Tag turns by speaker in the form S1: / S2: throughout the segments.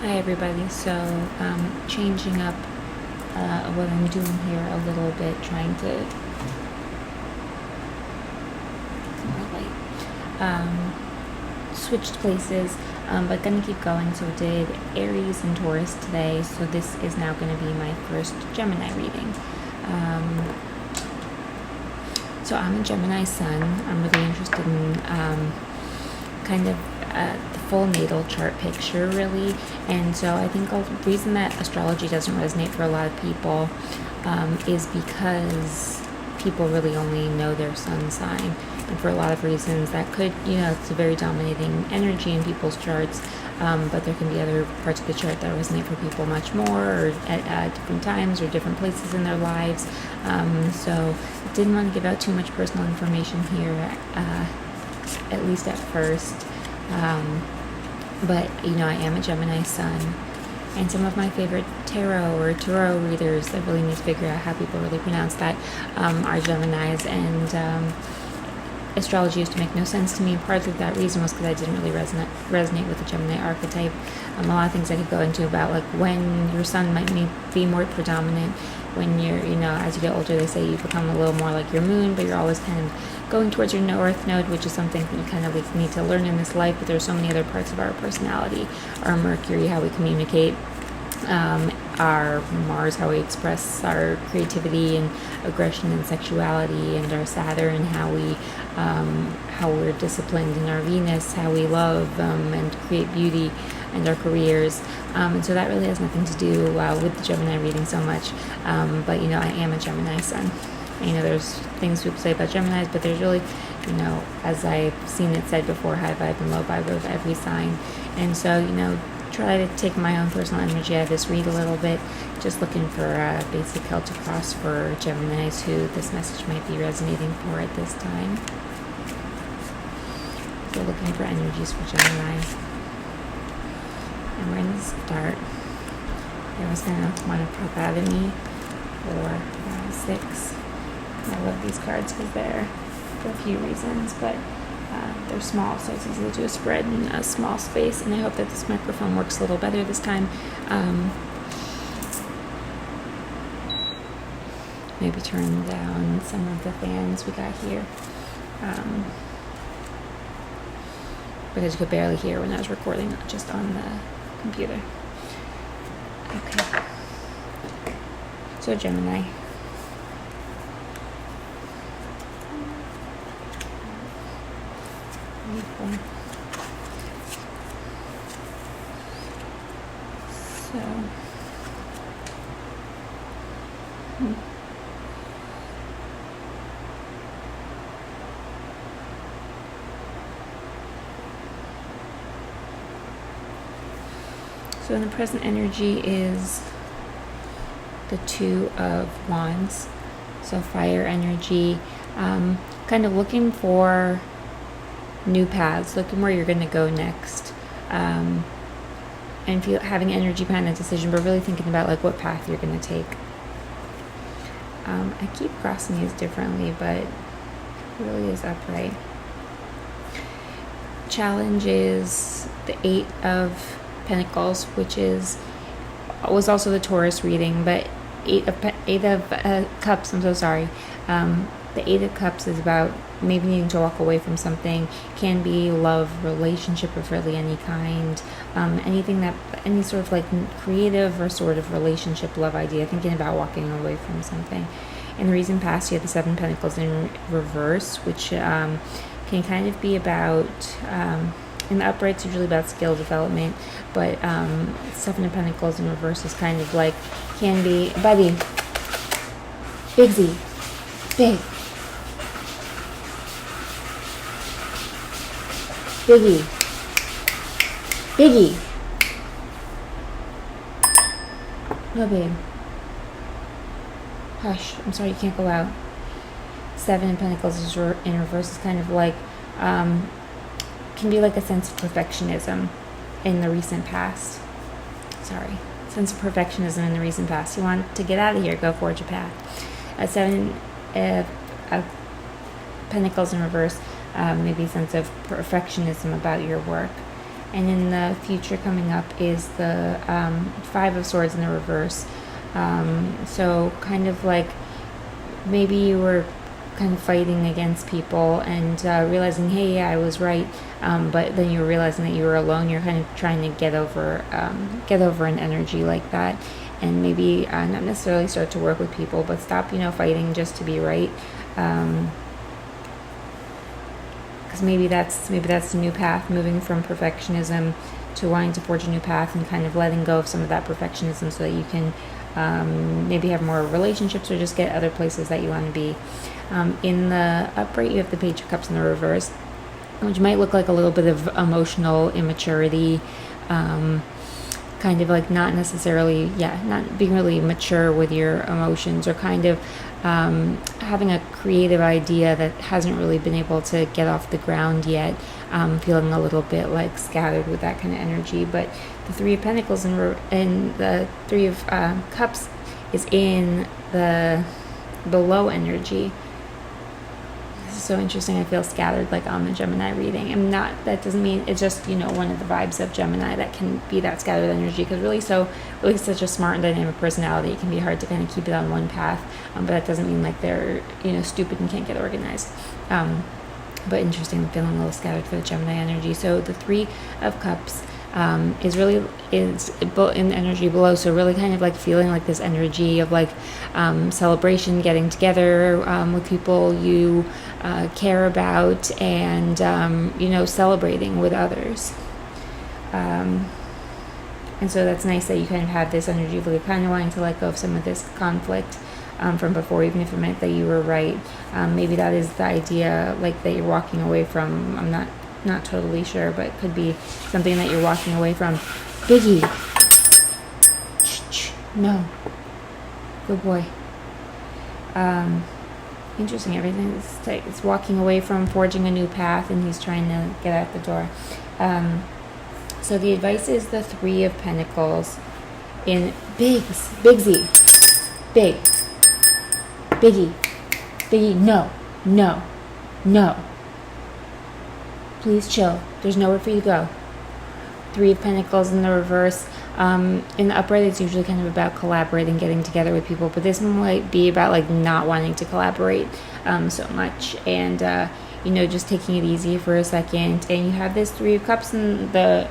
S1: Hi everybody, so changing up what I'm doing here a little bit, trying to switched places, but gonna keep going. So I did Aries and Taurus today, so this is now gonna be my first Gemini reading. So I'm a Gemini sun. I'm really interested in kind of the full natal chart picture, really. And so I think the reason that astrology doesn't resonate for a lot of people is because people really only know their sun sign. And for a lot of reasons that could, it's a very dominating energy in people's charts, but there can be other parts of the chart that resonate for people much more, or at different times or different places in their lives. So didn't want to give out too much personal information here, at least at first. But I am a Gemini sun, and some of my favorite tarot readers, I really need to figure out how people really pronounce that, are Geminis, and astrology used to make no sense to me. Part of that reason was because I didn't really resonate with the Gemini archetype. A lot of things I could go into about, like, when your sun might be more predominant. When you're, as you get older, they say you become a little more like your moon, but you're always kind of going towards your north node, which is something that you kind of need to learn in this life. But there's so many other parts of our personality: our Mercury, how we communicate, our Mars, how we express our creativity and aggression and sexuality, and our Saturn, how we're disciplined, and our Venus, how we love and create beauty, and our careers. And so that really has nothing to do with the Gemini reading so much. But I am a Gemini sun. There's things people say about Geminis, but there's really, as I've seen it said before, high vibe and low vibe of every sign. And so, try to take my own personal energy out of this, read a little bit, just looking for a basic Celtic cross for Geminis who this message might be resonating for at this time. So looking for energies for Gemini. And we're going to start. I was going to want to pop out of me for 6. I love these cards because they're for a few reasons, but they're small, so it's easy to do a spread in a small space, and I hope that this microphone works a little better this time. Maybe turn down some of the fans we got here, because you could barely hear when I was recording just on the computer. Okay. So Gemini. So in the present energy is the 2 of Wands, so fire energy, kind of looking for new paths, looking where you're going to go next, and having energy behind that decision, but really thinking about what path you're going to take. I keep crossing these differently, but it really is upright. Challenge is the 8 of Pentacles, which was also the Taurus reading, but 8 of Cups. I'm so sorry. The 8 of Cups is about maybe needing to walk away from something. Can be love, relationship of really any kind, any sort of creative or sort of relationship, love idea, thinking about walking away from something. In the recent past, you have the 7 of Pentacles in reverse, which can kind of be about, in the upright, it's usually about skill development, but 7 of Pentacles in reverse is kind of can be, buddy, Bigsy, big, Biggie. No, babe. Hush. I'm sorry, you can't go out. 7 of Pentacles is in reverse is kind of can be a sense of perfectionism in the recent past. Sorry. Sense of perfectionism in the recent past. You want to get out of here, go forge a path. 7 of Pentacles in reverse, maybe a sense of perfectionism about your work. And in the future coming up is the Five of Swords in the reverse. So kind of like maybe you were kind of fighting against people and realizing, hey, yeah, I was right. But then you were realizing that you were alone. You're kind of trying to get over an energy like that, and maybe not necessarily start to work with people, but stop, fighting just to be right. Because maybe that's the new path, moving from perfectionism to wanting to forge a new path and kind of letting go of some of that perfectionism so that you can maybe have more relationships or just get other places that you want to be. In the upright, you have the Page of Cups in the reverse, which might look like a little bit of emotional immaturity, kind of like not necessarily, not being really mature with your emotions, or kind of having a creative idea that hasn't really been able to get off the ground yet, feeling a little bit like scattered with that kind of energy. But the Three of Pentacles and the Three of Cups is in the low energy. This is so interesting. I feel scattered like on the Gemini reading. That doesn't mean, it's just, one of the vibes of Gemini that can be that scattered energy, because really such a smart and dynamic personality, it can be hard to kind of keep it on one path, but that doesn't mean like they're, stupid and can't get organized. But interesting, I'm feeling a little scattered for the Gemini energy. So the Three of Cups is in energy below, so really kind of like feeling like this energy of like celebration, getting together with people you care about, and celebrating with others. And so that's nice that you kind of have this energy of like kind of wanting to let go of some of this conflict from before, even if it meant that you were right. Maybe that is the idea, like, that you're walking away from. I'm not totally sure, but it could be something that you're walking away from. Biggie. No. Good boy. Interesting. Everything is walking away from, forging a new path, and he's trying to get out the door. So the advice is the Three of Pentacles in Biggie, no. Please chill. There's nowhere for you to go. Three of Pentacles in the reverse. In the upright, it's usually kind of about collaborating, getting together with people, but this might be about like not wanting to collaborate so much, and just taking it easy for a second. And you have this Three of Cups in the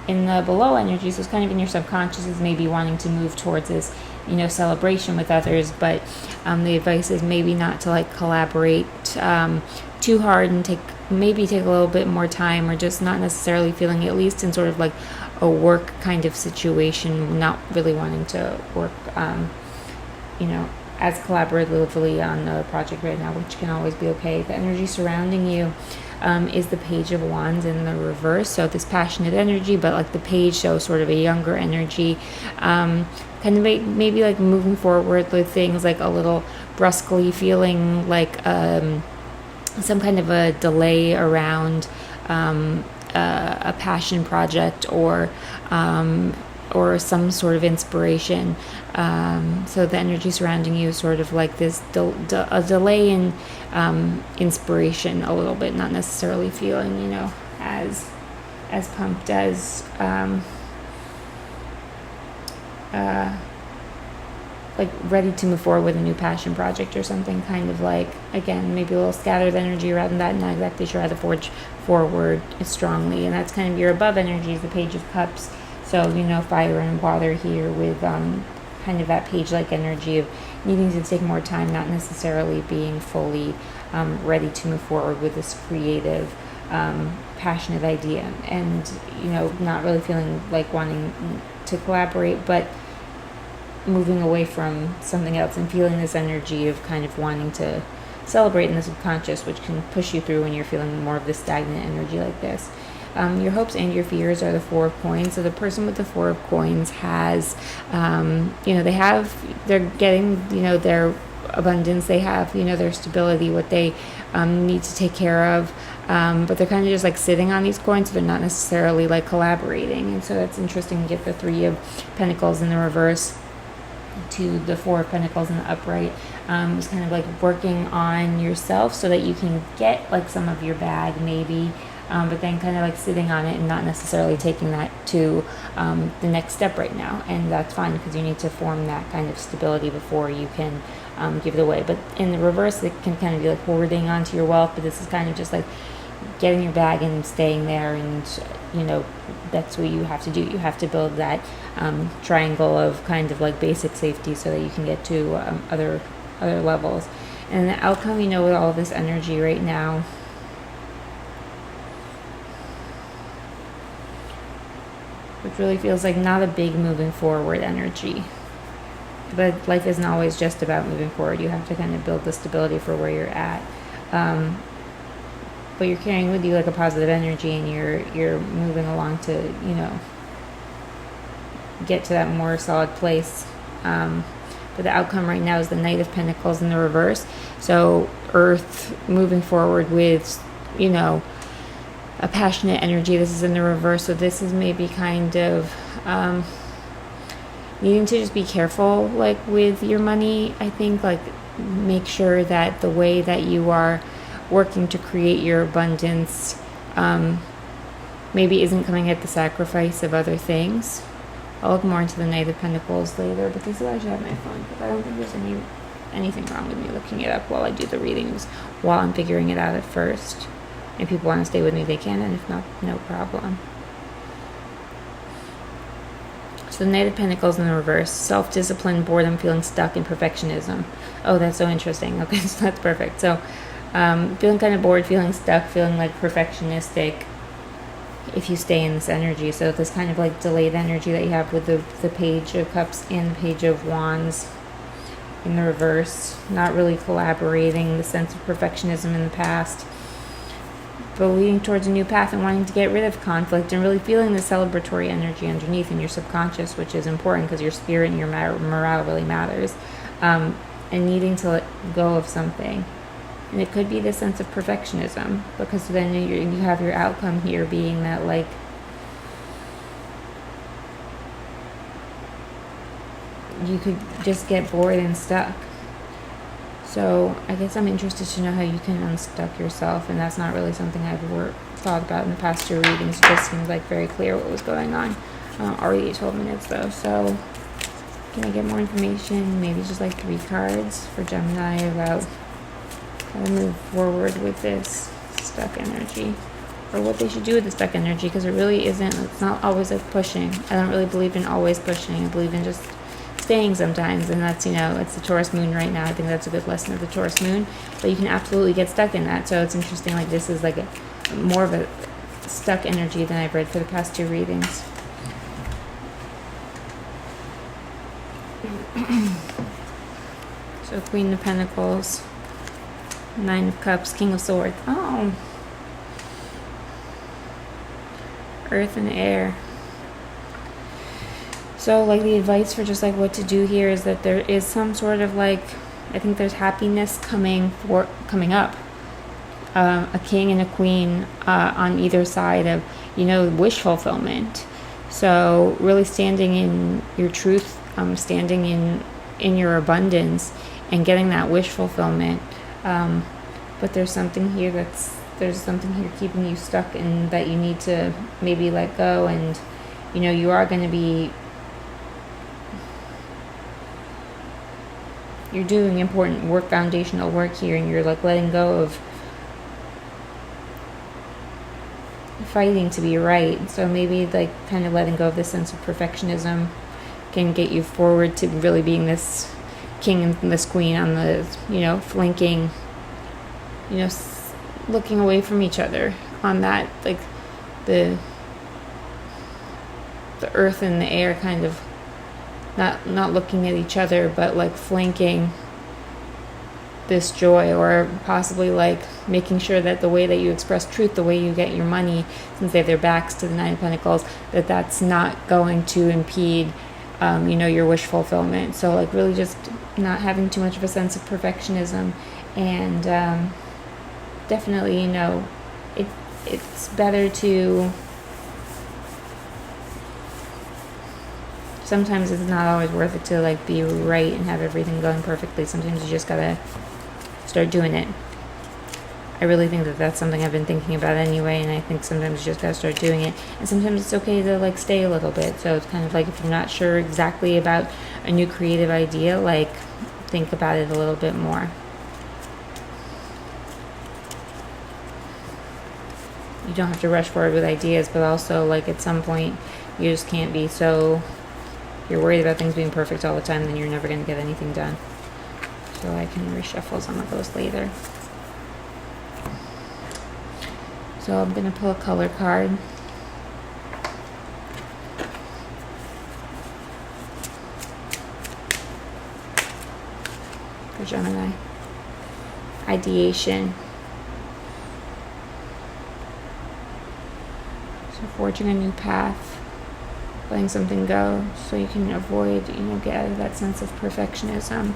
S1: below energy, so it's kind of in your subconscious is maybe wanting to move towards this celebration with others, but the advice is maybe not to like collaborate too hard, and take a little bit more time, or just not necessarily feeling, at least in sort of like a work kind of situation, not really wanting to work as collaboratively on the project right now, which can always be okay. The energy surrounding you is the Page of Wands in the reverse, so this passionate energy, but like the page, so sort of a younger energy, kind of maybe like moving forward with things like a little brusquely, feeling like some kind of a delay around a passion project, or some sort of inspiration. So the energy surrounding you is sort of like this a delay in inspiration a little bit, not necessarily feeling as pumped as like ready to move forward with a new passion project or something, kind of like, again, maybe a little scattered energy around that, not exactly sure how to forge forward strongly. And that's kind of your above energy, is the Page of Cups. So, fire and water here, with kind of that page-like energy of needing to take more time, not necessarily being fully ready to move forward with this creative, passionate idea, and, not really feeling like wanting to collaborate, but moving away from something else and feeling this energy of kind of wanting to celebrate in the subconscious, which can push you through when you're feeling more of this stagnant energy like this. Your hopes and your fears are the Four of Coins. So the person with the Four of Coins has, they're getting, their abundance, they have, their stability, what they need to take care of, but they're kind of just like sitting on these coins, so they're not necessarily like collaborating. And so that's interesting to get the Three of Pentacles in the reverse to the Four of Pentacles in the upright. It's kind of like working on yourself so that you can get like some of your bag, maybe, but then kind of like sitting on it and not necessarily taking that to the next step right now. And that's fine, because you need to form that kind of stability before you can give it away. But in the reverse, it can kind of be like hoarding onto your wealth, but this is kind of just like getting your bag and staying there, and that's what you have to do. You have to build that triangle of kind of like basic safety so that you can get to other levels. And the outcome, with all this energy right now, which really feels like not a big moving forward energy. But life isn't always just about moving forward. You have to kind of build the stability for where you're at. But you're carrying with you like a positive energy, and you're moving along to, get to that more solid place. But the outcome right now is the Knight of Pentacles in the reverse. So Earth moving forward with, a passionate energy. This is in the reverse. So this is maybe kind of needing to just be careful, like with your money. I think like make sure that the way that you are working to create your abundance maybe isn't coming at the sacrifice of other things. I'll look more into the Knight of Pentacles later, but this is why I should have my phone, because I don't think there's anything wrong with me looking it up while I do the readings, while I'm figuring it out at first. And people want to stay with me, they can, and if not, no problem. So the Knight of Pentacles in the reverse, self-discipline, boredom, feeling stuck, and perfectionism. Oh, that's so interesting. Okay, so that's perfect. So feeling kind of bored, feeling stuck, feeling like perfectionistic if you stay in this energy. So this kind of like delayed energy that you have with the Page of Cups and the Page of Wands in the reverse, not really collaborating, the sense of perfectionism in the past, but leading towards a new path and wanting to get rid of conflict, and really feeling the celebratory energy underneath in your subconscious, which is important because your spirit and your morale really matters, and needing to let go of something. And it could be this sense of perfectionism, because then you have your outcome here being that like you could just get bored and stuck. So I guess I'm interested to know how you can unstuck yourself, and that's not really something I've thought about in the past two readings. It just seems like very clear what was going on. Already 12 minutes though, so can I get more information? Maybe just like 3 cards for Gemini about how to move forward with this stuck energy, or what they should do with the stuck energy, because it really isn't, it's not always like pushing. I don't really believe in always pushing. I believe in just staying sometimes, and that's, it's the Taurus moon right now. I think that's a good lesson of the Taurus moon, but you can absolutely get stuck in that. So it's interesting, like this is like more of a stuck energy than I've read for the past 2 readings. So Queen of Pentacles, 9 of Cups, King of Swords. Oh, Earth and Air. So like the advice for just like what to do here is that there is some sort of like, I think there's happiness coming up. A king and a queen on either side of, wish fulfillment. So really standing in your truth, standing in your abundance and getting that wish fulfillment. But there's something here keeping you stuck, and that you need to maybe let go. And you are going to be, you're doing important work, foundational work here, and you're like letting go of fighting to be right. So maybe like kind of letting go of this sense of perfectionism can get you forward to really being this king and this queen on the, flanking, looking away from each other on that, like the earth and the air kind of not looking at each other, but like flanking this joy, or possibly like making sure that the way that you express truth, the way you get your money, since they have their backs to the 9 of Pentacles, that's not going to impede your wish fulfillment. So like really just not having too much of a sense of perfectionism, and definitely it's better to, sometimes it's not always worth it to like be right and have everything going perfectly. Sometimes you just gotta start doing it. I really think that that's something I've been thinking about anyway, and I think sometimes you just gotta start doing it. And sometimes it's okay to like stay a little bit. So it's kind of like if you're not sure exactly about a new creative idea, like think about it a little bit more. You don't have to rush forward with ideas, but also like at some point you just can't be so, if you're worried about things being perfect all the time, then you're never going to get anything done. So I can reshuffle some of those later. So I'm going to pull a color card. For Gemini. Ideation. So forging a new path, letting something go so you can avoid, get out of that sense of perfectionism.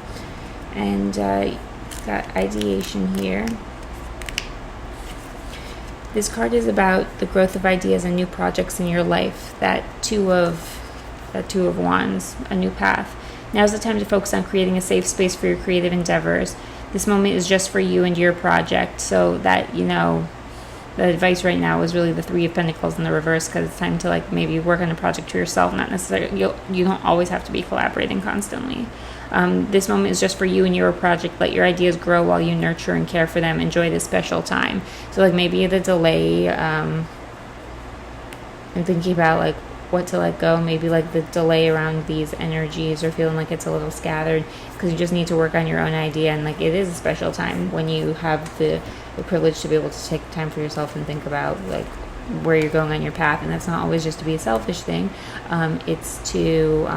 S1: And got ideation here. This card is about the growth of ideas and new projects in your life. That two of wands, a new path. Now's the time to focus on creating a safe space for your creative endeavors. This moment is just for you and your project, so that the advice right now is really the Three of Pentacles in the reverse, because it's time to like maybe work on a project for yourself, not necessarily, you don't always have to be collaborating constantly. This moment is just for you and your project. Let your ideas grow while you nurture and care for them. Enjoy this special time. So like maybe the delay, I'm thinking about like what to let go, maybe like the delay around these energies or feeling like it's a little scattered, because you just need to work on your own idea. And like it is a special time when you have the privilege to be able to take time for yourself and think about like where you're going on your path. And that's not always just to be a selfish thing. It's to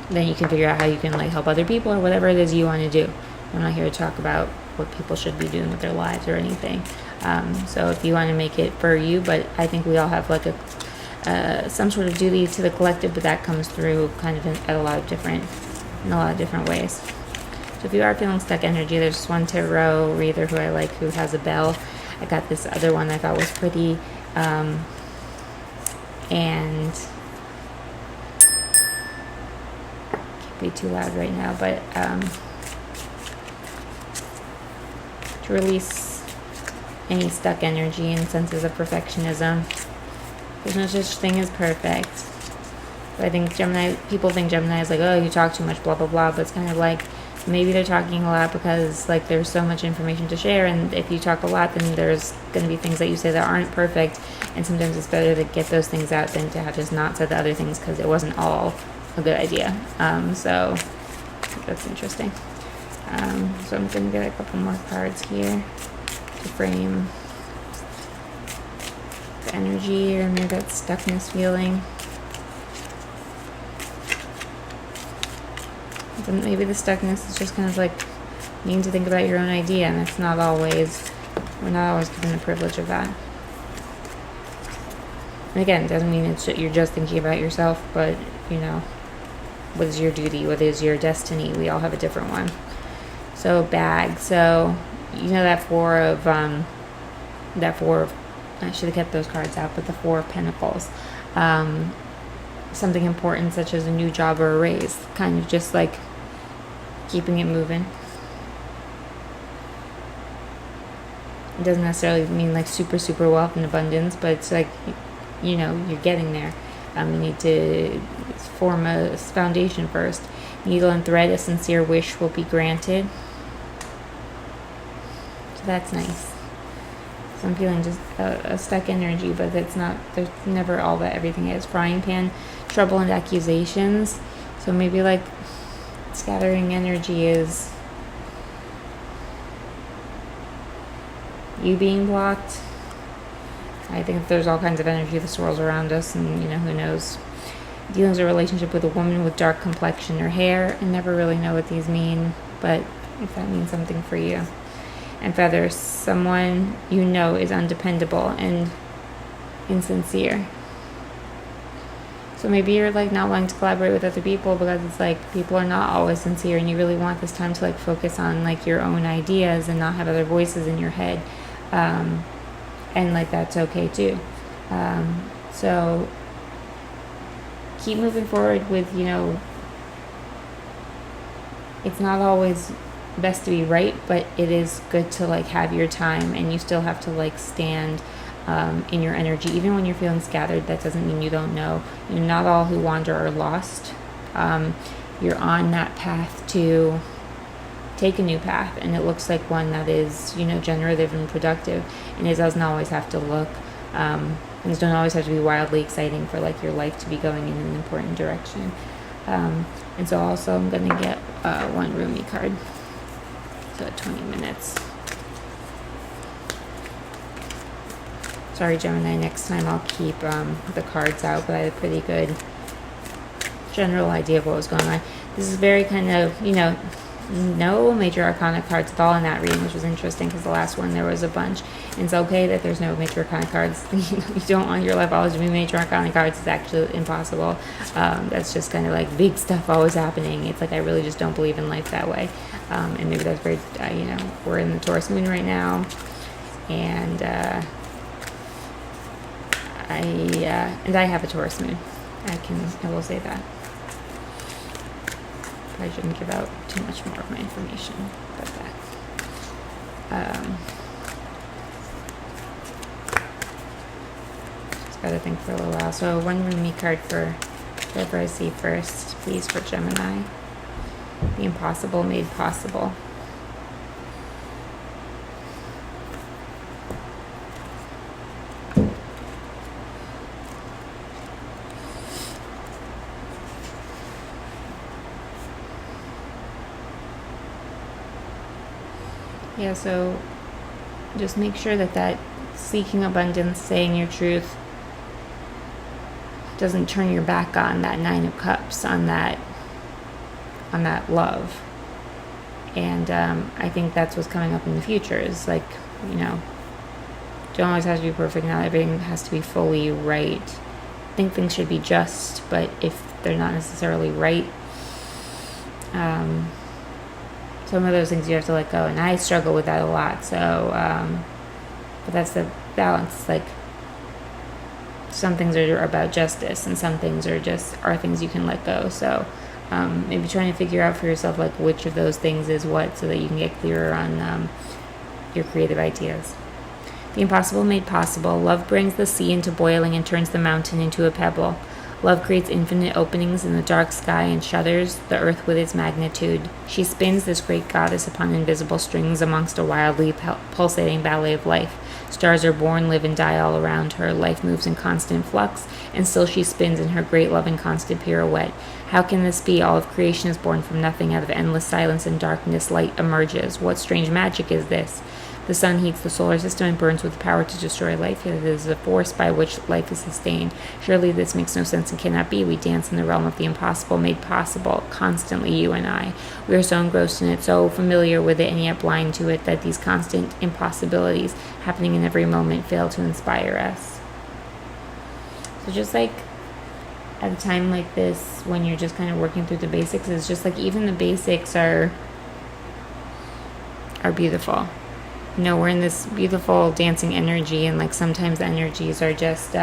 S1: then you can figure out how you can like help other people or whatever it is you want to do. I'm not here to talk about what people should be doing with their lives or anything. So if you want to make it for you, but I think we all have like some sort of duty to the collective, but that comes through kind of in a lot of different ways. So if you are feeling stuck energy, there's one tarot reader who I like who has a bell. I got this other one I thought was pretty, and can't be too loud right now, but to release any stuck energy and senses of perfectionism. There's no such thing as perfect. But I think people think Gemini is like, oh, you talk too much, blah, blah, blah. But it's kind of like, maybe they're talking a lot because like there's so much information to share. And if you talk a lot, then there's going to be things that you say that aren't perfect. And sometimes it's better to get those things out than to have just not said the other things because it wasn't all a good idea. So that's interesting. So I'm going to get a couple more cards here to frame the energy or maybe that stuckness feeling. So maybe the stuckness is just kind of like needing to think about your own idea, and we're not always given the privilege of that. And again, it doesn't mean you're just thinking about yourself, but what is your duty? What is your destiny? We all have a different one. So bag. So that four of I should have kept those cards out, but the Four of Pentacles. Something important such as a new job or a raise, kind of just like keeping it moving. It doesn't necessarily mean like super, super wealth and abundance, but it's like, you're getting there. You need to form a foundation first. Needle and thread, a sincere wish will be granted. So that's nice. So I'm feeling just a stuck energy, but there's never all that everything is. Frying pan, trouble and accusations. So maybe like scattering energy is you being blocked. I think there's all kinds of energy that swirls around us, and who knows. Dealing with a relationship with a woman with dark complexion or hair. I never really know what these mean, but if that means something for you. And feathers, someone is undependable and insincere. So maybe you're like not wanting to collaborate with other people because it's like people are not always sincere, and you really want this time to like focus on like your own ideas and not have other voices in your head. And like that's okay too. So keep moving forward with, it's not always best to be right, but it is good to like have your time, and you still have to like stand in your energy. Even when you're feeling scattered, that doesn't mean you don't know. You know, not all who wander are lost. You're on that path to take a new path, and it looks like one that is, you know, generative and productive, and it doesn't always have to look, things don't always have to be wildly exciting for like your life to be going in an important direction. And so also I'm going to get one Rumi card, so 20 minutes. Sorry, Gemini, next time I'll keep the cards out, but I had a pretty good general idea of what was going on. This is very kind of, you know, no major arcana cards at all in that reading, which was interesting because the last one there was a bunch. And it's okay that there's no major arcana cards. You don't want your life always to be major arcana cards. It's actually impossible. That's just kind of like big stuff always happening. It's like I really just don't believe in life that way. And maybe that's very, you know, we're in the Taurus moon right now, and I have a Taurus moon. I will say that. I shouldn't give out too much more of my information about that. Just gotta think for a little while. So one Rumi card for whoever I see first, please, for Gemini. The impossible made possible. Yeah, so just make sure that seeking abundance, saying your truth, doesn't turn your back on that Nine of Cups, on that love. And I think that's what's coming up in the future is like, you know, don't always have to be perfect. Not everything has to be fully right. I think things should be just, but if they're not necessarily right, some of those things you have to let go, and I struggle with that a lot. So, but that's the balance. Like, some things are about justice, and some things are things you can let go. So, maybe trying to figure out for yourself like which of those things is what, so that you can get clearer on your creative ideas. The impossible made possible. Love brings the sea into boiling and turns the mountain into a pebble. Love creates infinite openings in the dark sky and shudders the earth with its magnitude. She spins this great goddess upon invisible strings amongst a wildly pulsating ballet of life. Stars are born, live, and die all around her. Life moves in constant flux, and still she spins in her great love and constant pirouette. How can this be? All of creation is born from nothing. Out of endless silence and darkness, light emerges. What strange magic is this? The sun heats the solar system and burns with the power to destroy life, yet it is the force by which life is sustained. Surely this makes no sense and cannot be. We dance in the realm of the impossible made possible, constantly, you and I. We are so engrossed in it, so familiar with it, and yet blind to it, that these constant impossibilities happening in every moment fail to inspire us. So just like at a time like this, when you're just kind of working through the basics, it's just like even the basics are beautiful. You know, we're in this beautiful dancing energy, and like sometimes the energies are just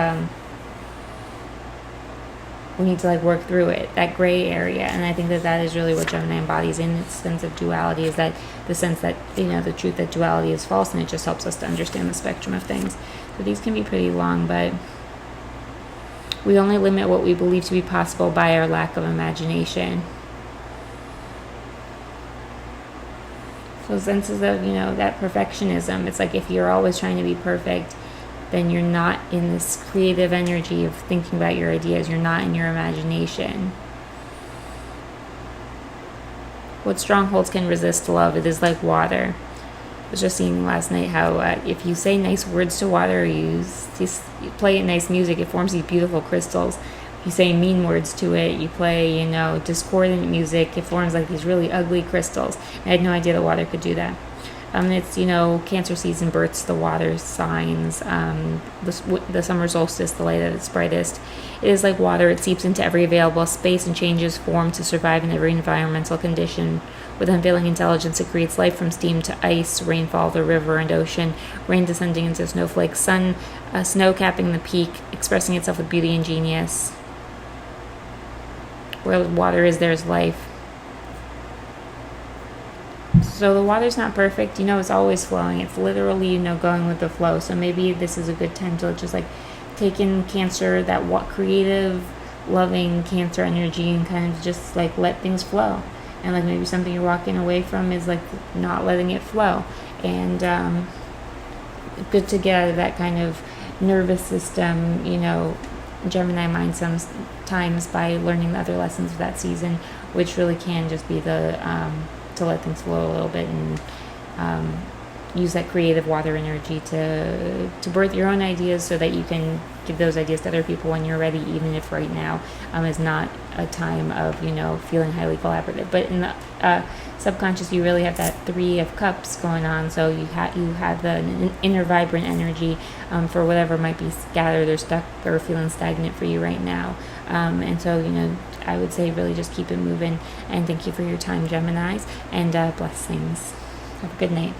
S1: we need to like work through it, that gray area. And I think that is really what Gemini embodies in its sense of duality, is that the sense that, you know, the truth that duality is false, and it just helps us to understand the spectrum of things. So these can be pretty long, but we only limit what we believe to be possible by our lack of imagination. So senses of, you know, that perfectionism. It's like if you're always trying to be perfect, then you're not in this creative energy of thinking about your ideas. You're not in your imagination. What strongholds can resist love? It is like water. I was just seeing last night how if you say nice words to water, or you play nice music, it forms these beautiful crystals. You say mean words to it, you play, you know, discordant music, it forms like these really ugly crystals. I had no idea the water could do that. It's, you know, Cancer season, births, the water signs, the summer solstice, the light at its brightest. It is like water. It seeps into every available space and changes form to survive in every environmental condition. With unfailing intelligence, it creates life from steam to ice, rainfall, the river and ocean, rain descending into snowflakes, snow capping the peak, expressing itself with beauty and genius. Where water is, there's life. So the water's not perfect, it's always flowing. It's literally, going with the flow. So maybe this is a good time to just like take in Cancer, that creative, loving Cancer energy, and kind of just like let things flow. And like maybe something you're walking away from is like not letting it flow. And good to get out of that kind of nervous system, Gemini mind sometimes by learning the other lessons of that season, which really can just be the to let things flow a little bit, and use that creative water energy to birth your own ideas, so that you can give those ideas to other people when you're ready, even if right now is not a time of feeling highly collaborative. But in the subconscious, you really have that 3 of Cups going on, so you have the inner vibrant energy for whatever might be scattered or stuck or feeling stagnant for you right now. And so I would say really just keep it moving. And thank you for your time, Geminis, and blessings. Have a good night.